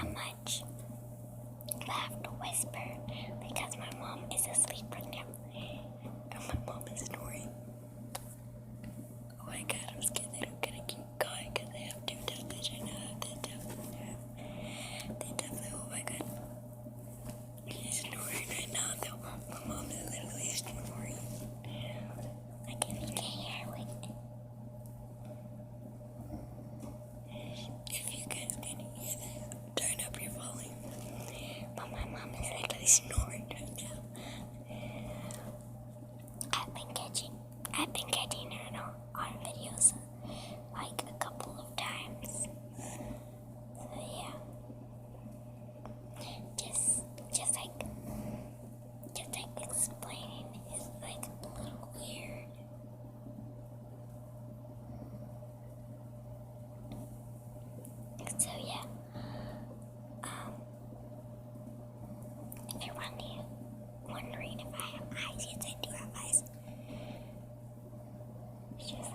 that much. I have to whisper because my mom is asleep right now. And my mom is snoring. Oh my god, I'm scared that I'm gonna keep going because I have two tablets right now. They definitely, oh my god. She's snoring right now though. My mom is literally snoring. Like if you can't hear it. If you guys can hear that, turn up your volume. But my mom is literally snoring right now. I've been catching her on videos like a couple of times. So yeah. Just like explaining is like a little weird. So yeah. If you're wondering if I have eyes, yes I do have eyes. It's just